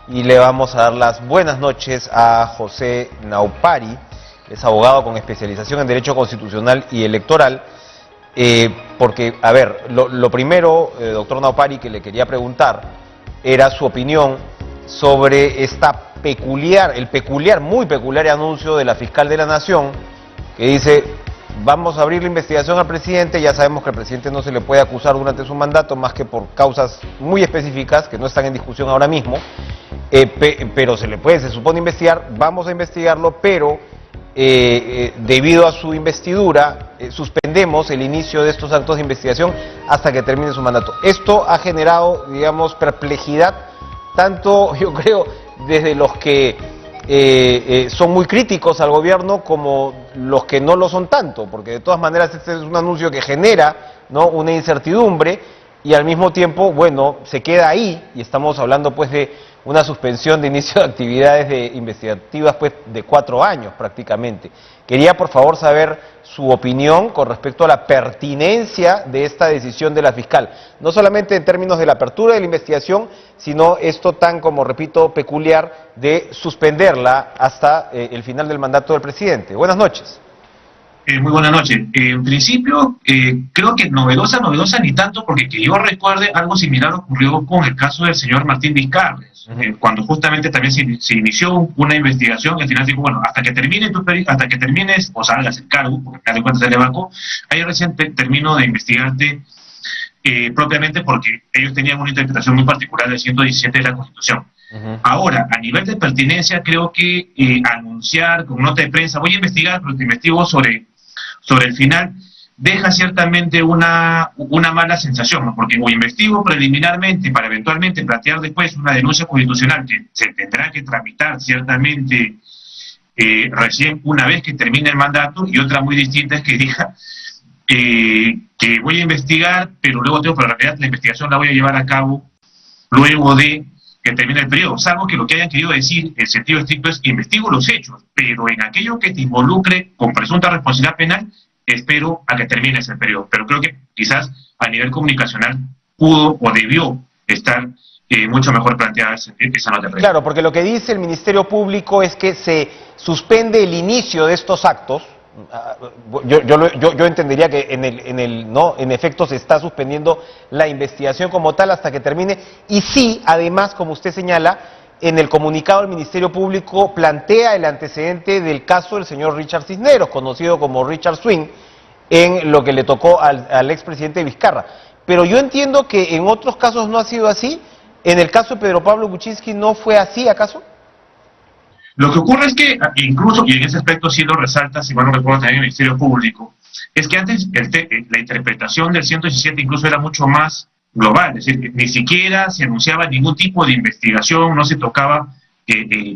y le vamos a dar las buenas noches a José Naupari, es abogado con especialización en Derecho Constitucional y Electoral, porque, a ver, lo primero, doctor Naupari, que le quería preguntar era su opinión sobre el muy peculiar anuncio de la fiscal de la Nación, que dice: vamos a abrir la investigación al presidente. Ya sabemos que al presidente no se le puede acusar durante su mandato más que por causas muy específicas que no están en discusión ahora mismo, pero se supone investigar. Vamos a investigarlo, pero debido a su investidura, suspendemos el inicio de estos actos de investigación hasta que termine su mandato. Esto ha generado, digamos, perplejidad, tanto, yo creo, desde los que son muy críticos al gobierno como los que no lo son tanto, porque de todas maneras este es un anuncio que genera, ¿no?, una incertidumbre, y al mismo tiempo, bueno, se queda ahí, y estamos hablando pues de una suspensión de inicio de actividades investigativas pues de 4 años prácticamente. Quería por favor saber su opinión con respecto a la pertinencia de esta decisión de la fiscal, no solamente en términos de la apertura de la investigación, sino esto tan, como repito, peculiar de suspenderla hasta el final del mandato del presidente. Buenas noches. Muy buenas noches. En principio, creo que novedosa ni tanto, porque que yo recuerde, algo similar ocurrió con el caso del señor Martín Vizcarra, cuando justamente también se inició una investigación, y al final dijo, bueno, hasta que termines o salgas el cargo, porque al final de cuentas se le vacó, ahí recién termino de investigarte propiamente, porque ellos tenían una interpretación muy particular del 117 de la Constitución. Ahora, a nivel de pertinencia, creo que anunciar con nota de prensa, voy a investigar, pero te investigo sobre el final, deja ciertamente una mala sensación, ¿no? Porque o investigo preliminarmente para eventualmente plantear después una denuncia constitucional que se tendrá que tramitar ciertamente recién una vez que termine el mandato, y otra muy distinta es que diga que voy a investigar, pero en realidad la investigación la voy a llevar a cabo luego de que termine el periodo, salvo que lo que hayan querido decir en sentido estricto es: investigo los hechos, pero en aquello que te involucre con presunta responsabilidad penal, espero a que termine ese periodo. Pero creo que quizás a nivel comunicacional pudo o debió estar mucho mejor planteada esa nota de prensa. Claro, porque lo que dice el Ministerio Público es que se suspende el inicio de estos actos. Yo entendería que en efecto se está suspendiendo la investigación como tal hasta que termine, y sí, además, como usted señala, en el comunicado del Ministerio Público plantea el antecedente del caso del señor Richard Cisneros, conocido como Richard Swing, en lo que le tocó al expresidente Vizcarra. Pero yo entiendo que en otros casos no ha sido así. ¿En el caso de Pedro Pablo Kuczynski no fue así, acaso? Lo que ocurre es que, incluso, y en ese aspecto sí lo resalta, si mal no recuerdo también el Ministerio Público, es que antes la interpretación del 117 incluso era mucho más global, es decir, ni siquiera se anunciaba ningún tipo de investigación, no se tocaba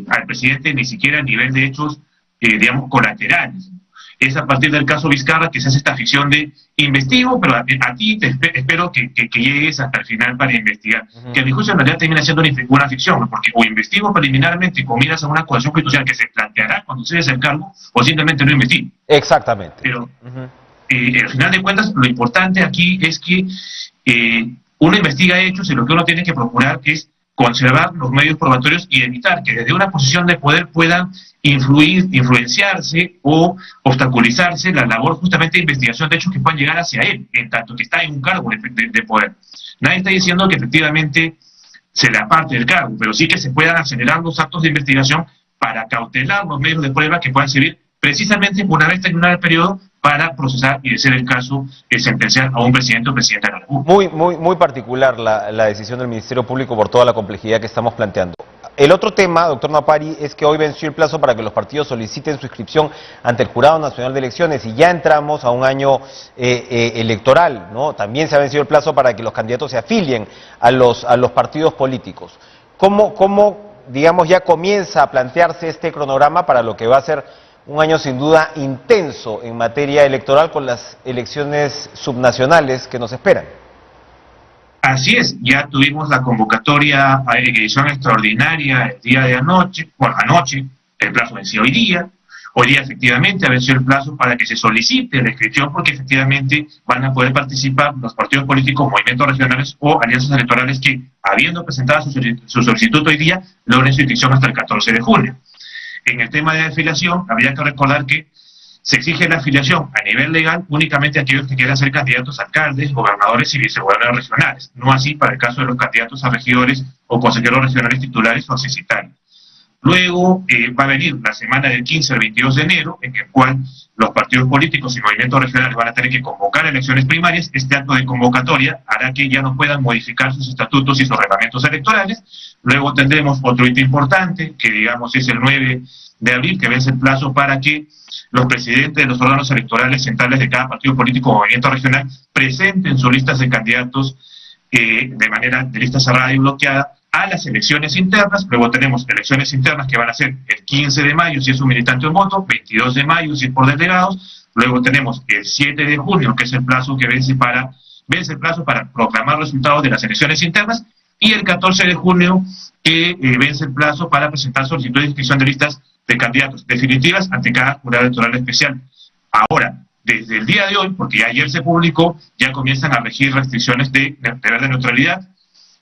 al presidente ni siquiera a nivel de hechos, digamos, colaterales. Es a partir del caso Vizcarra que se hace esta ficción de investigo, pero a ti te espero que llegues hasta el final para investigar. Que a mi juicio en realidad termina siendo una ficción, ¿no? Porque o investigo preliminarmente con miras a una acusación constitucional que se planteará cuando se des el cargo, o simplemente no investigo. Exactamente. Pero al final de cuentas, lo importante aquí es que uno investiga hechos, y lo que uno tiene que procurar es conservar los medios probatorios y evitar que desde una posición de poder puedan influenciarse o obstaculizarse la labor justamente de investigación de hechos que puedan llegar hacia él, en tanto que está en un cargo de poder. Nadie está diciendo que efectivamente se le aparte del cargo, pero sí que se puedan acelerar los actos de investigación para cautelar los medios de prueba que puedan servir precisamente una vez terminado el periodo para procesar y, de ser el caso, sentenciar a un presidente o presidenta de la República. Muy particular la decisión del Ministerio Público por toda la complejidad que estamos planteando. El otro tema, doctor Naupari, es que hoy venció el plazo para que los partidos soliciten su inscripción ante el Jurado Nacional de Elecciones, y ya entramos a un año electoral, ¿no? También se ha vencido el plazo para que los candidatos se afilien a los partidos políticos. ¿Cómo, digamos, ya comienza a plantearse este cronograma para lo que va a ser un año sin duda intenso en materia electoral, con las elecciones subnacionales que nos esperan? Así es, ya tuvimos la convocatoria a edición extraordinaria el día de anoche, el plazo venció hoy día. Hoy día efectivamente ha vencido el plazo para que se solicite la inscripción, porque efectivamente van a poder participar los partidos políticos, movimientos regionales o alianzas electorales que, habiendo presentado su solicitud hoy día, logren su inscripción hasta el 14 de junio. En el tema de la afiliación, habría que recordar que se exige la afiliación a nivel legal únicamente a aquellos que quieran ser candidatos a alcaldes, gobernadores y vicegobernadores regionales, no así para el caso de los candidatos a regidores o consejeros regionales titulares o accesitarios. Luego va a venir la semana del 15 al 22 de enero, en el cual los partidos políticos y movimientos regionales van a tener que convocar elecciones primarias. Este acto de convocatoria hará que ya no puedan modificar sus estatutos y sus reglamentos electorales. Luego tendremos otro hito importante, que digamos es el 9 de abril, que vence el plazo para que los presidentes de los órganos electorales centrales de cada partido político o movimiento regional presenten sus listas de candidatos de manera de lista cerrada y bloqueada a las elecciones internas. Luego tenemos elecciones internas que van a ser el 15 de mayo si es un militante o un voto, 22 de mayo si es por delegados. Luego tenemos el 7 de junio, que es el plazo que vence el plazo para proclamar resultados de las elecciones internas, y el 14 de junio que vence el plazo para presentar solicitud de inscripción de listas de candidatos definitivas ante cada jurado electoral especial. Ahora, desde el día de hoy, porque ya ayer se publicó, ya comienzan a regir restricciones de deber de neutralidad,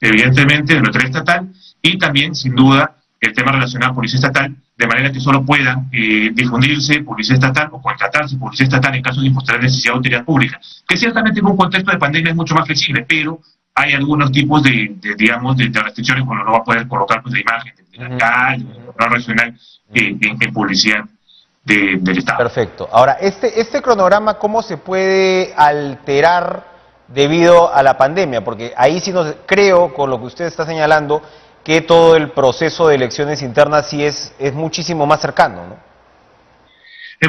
evidentemente de neutralidad estatal, y también, sin duda, el tema relacionado a policía estatal, de manera que solo puedan difundirse publicidad estatal o contratarse publicidad estatal en caso de impostar necesidad de utilidad pública, que ciertamente en un contexto de pandemia es mucho más flexible, pero hay algunos tipos de restricciones, cuando no va a poder colocar pues, la imagen del alcalde, del regional en publicidad del Estado. Perfecto. Ahora, este cronograma, ¿cómo se puede alterar debido a la pandemia? Porque ahí sí creo, con lo que usted está señalando, que todo el proceso de elecciones internas sí es muchísimo más cercano, ¿no?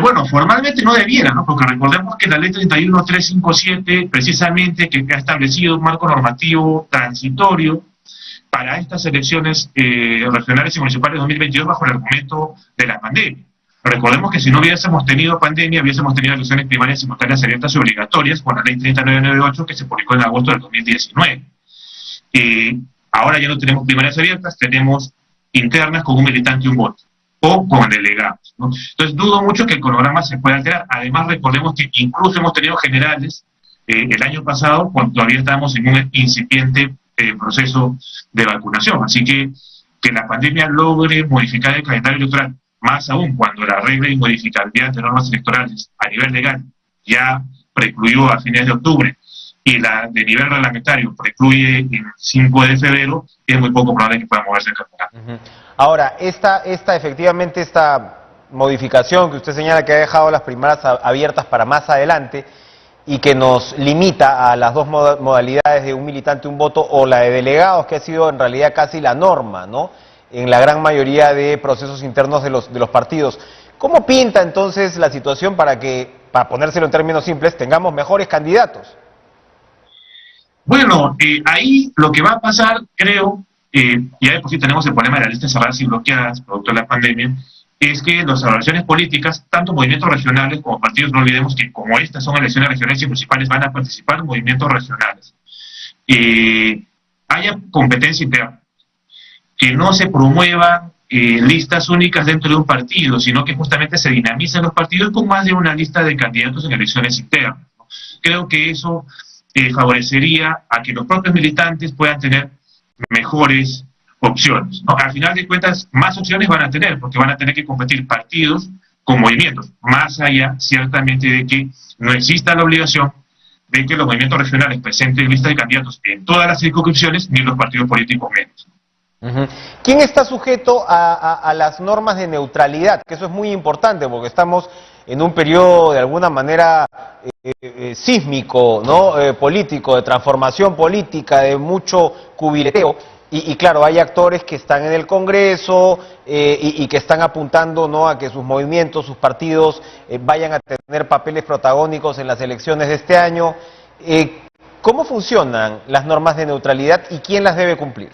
Bueno, formalmente no debiera, ¿no? Porque recordemos que la ley 31357, precisamente, que ha establecido un marco normativo transitorio para estas elecciones regionales y municipales de 2022 bajo el argumento de la pandemia. Recordemos que si no hubiésemos tenido pandemia, hubiésemos tenido elecciones primarias simultáneas abiertas y obligatorias con la ley 3998 que se publicó en agosto del 2019. Ahora ya no tenemos primarias abiertas, tenemos internas con un militante y un voto, o con delegados, ¿no? Entonces dudo mucho que el cronograma se pueda alterar. Además recordemos que incluso hemos tenido generales el año pasado cuando todavía estábamos en un incipiente proceso de vacunación. Así que la pandemia logre modificar el calendario electoral, más aún cuando la regla de modificabilidad de normas electorales a nivel legal ya precluyó a fines de octubre y la de nivel reglamentario precluye el 5 de febrero, es muy poco probable que pueda moverse el campeonato. Ahora, efectivamente esta modificación que usted señala que ha dejado las primarias abiertas para más adelante y que nos limita a las dos modalidades de un militante, un voto, o la de delegados, que ha sido en realidad casi la norma, ¿no?, en la gran mayoría de procesos internos de los partidos. ¿Cómo pinta entonces la situación para que, para ponérselo en términos simples, tengamos mejores candidatos? Bueno, ahí lo que va a pasar, creo, ya de por sí tenemos el problema de las listas cerradas y bloqueadas, producto de la pandemia, es que las organizaciones políticas, tanto movimientos regionales como partidos, no olvidemos que como estas son elecciones regionales y municipales, van a participar movimientos regionales. Haya competencia interna, que no se promuevan listas únicas dentro de un partido, sino que justamente se dinamicen los partidos con más de una lista de candidatos en elecciones internas, ¿no? Creo que eso favorecería a que los propios militantes puedan tener mejores opciones, ¿no? Al final de cuentas, más opciones van a tener, porque van a tener que competir partidos con movimientos, más allá, ciertamente, de que no exista la obligación de que los movimientos regionales presenten listas de candidatos en todas las circunscripciones, ni los partidos políticos menos. ¿Quién está sujeto a las normas de neutralidad? Que eso es muy importante, porque estamos en un periodo de alguna manera sísmico, ¿no? Político, de transformación política, de mucho cubileteo, y claro, hay actores que están en el Congreso y que están apuntando, ¿no?, a que sus movimientos, sus partidos vayan a tener papeles protagónicos en las elecciones de este año. ¿Cómo funcionan las normas de neutralidad y quién las debe cumplir?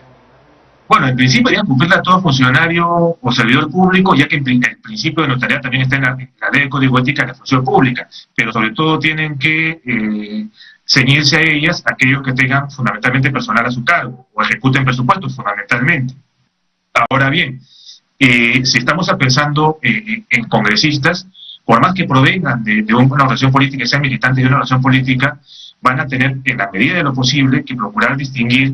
Bueno, en principio deberían cumplirla todo funcionario o servidor público, ya que el principio de neutralidad también está en la ley de código ética de la función pública, pero sobre todo tienen que ceñirse a ellas aquellos que tengan fundamentalmente personal a su cargo o ejecuten presupuestos fundamentalmente. Ahora bien, si estamos pensando en congresistas, por más que provengan de una organización política y sean militantes de una organización política, van a tener, en la medida de lo posible, que procurar distinguir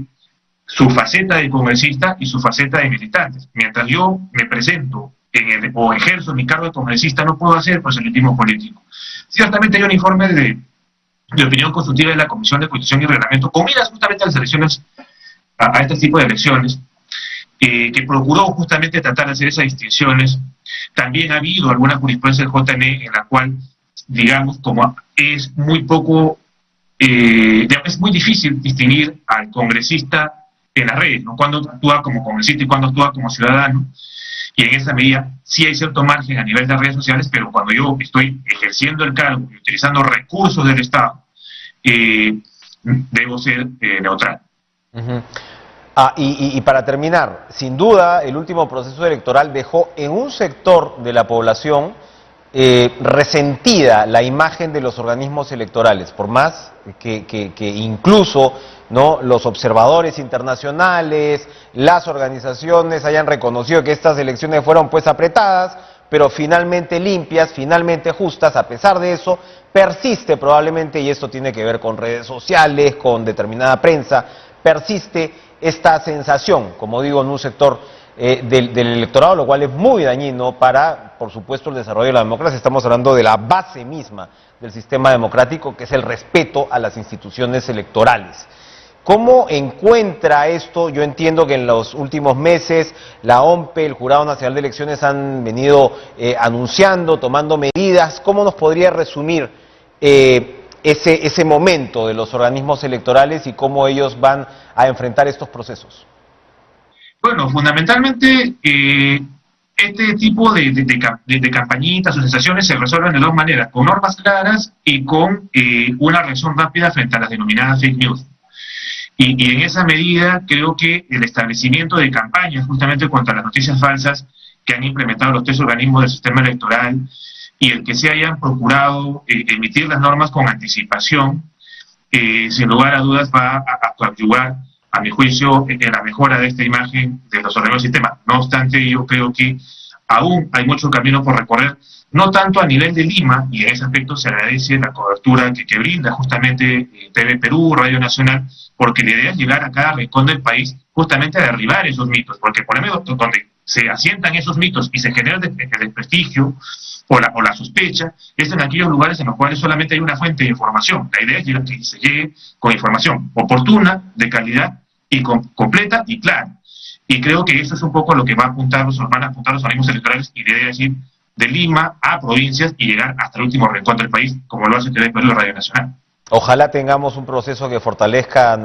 su faceta de congresista y su faceta de militantes. Mientras yo me presento o ejerzo mi cargo de congresista, no puedo hacer proselitismo político. Ciertamente hay un informe de opinión consultiva de la Comisión de Constitución y Reglamento, con miras justamente a las elecciones, a este tipo de elecciones, que procuró justamente tratar de hacer esas distinciones. También ha habido alguna jurisprudencia del JNE en la cual, digamos, como es muy poco, es muy difícil distinguir al congresista en las redes, ¿no? Cuando actúa como congresista y cuando actúa como ciudadano, y en esa medida sí hay cierto margen a nivel de redes sociales, pero cuando yo estoy ejerciendo el cargo y utilizando recursos del Estado, debo ser neutral. Uh-huh. Y para terminar, sin duda, el último proceso electoral dejó en un sector de la población resentida la imagen de los organismos electorales, por más que incluso, ¿no?, los observadores internacionales, las organizaciones hayan reconocido que estas elecciones fueron pues apretadas, pero finalmente limpias, finalmente justas. A pesar de eso, persiste probablemente, y esto tiene que ver con redes sociales, con determinada prensa, persiste esta sensación, como digo, en un sector del electorado, lo cual es muy dañino para, por supuesto, el desarrollo de la democracia. Estamos hablando de la base misma del sistema democrático, que es el respeto a las instituciones electorales. ¿Cómo encuentra esto? Yo entiendo que en los últimos meses la OMPE, el Jurado Nacional de Elecciones, han venido anunciando, tomando medidas. ¿Cómo nos podría resumir ese momento de los organismos electorales y cómo ellos van a enfrentar estos procesos? Bueno, fundamentalmente este tipo de campañitas o sensaciones se resuelven de dos maneras: con normas claras y con una reacción rápida frente a las denominadas fake news. Y en esa medida creo que el establecimiento de campañas justamente contra las noticias falsas que han implementado los tres organismos del sistema electoral y el que se hayan procurado emitir las normas con anticipación, sin lugar a dudas va a coadyuvar, a mi juicio, en la mejora de esta imagen de los organismos del sistema. No obstante, yo creo que aún hay mucho camino por recorrer, no tanto a nivel de Lima, y en ese aspecto se agradece la cobertura que brinda justamente TV Perú, Radio Nacional, porque la idea es llegar a cada rincón del país justamente a derribar esos mitos, porque por ejemplo, donde se asientan esos mitos y se genera el desprestigio o la sospecha, es en aquellos lugares en los cuales solamente hay una fuente de información. La idea es que se llegue con información oportuna, de calidad, y completa y clara. Y creo que eso es un poco lo que van a apuntar los organismos electorales, y la idea es ir de Lima a provincias y llegar hasta el último rincón del país, como lo hace TV Perú y Radio Nacional. Ojalá tengamos un proceso que fortalezca a nuestra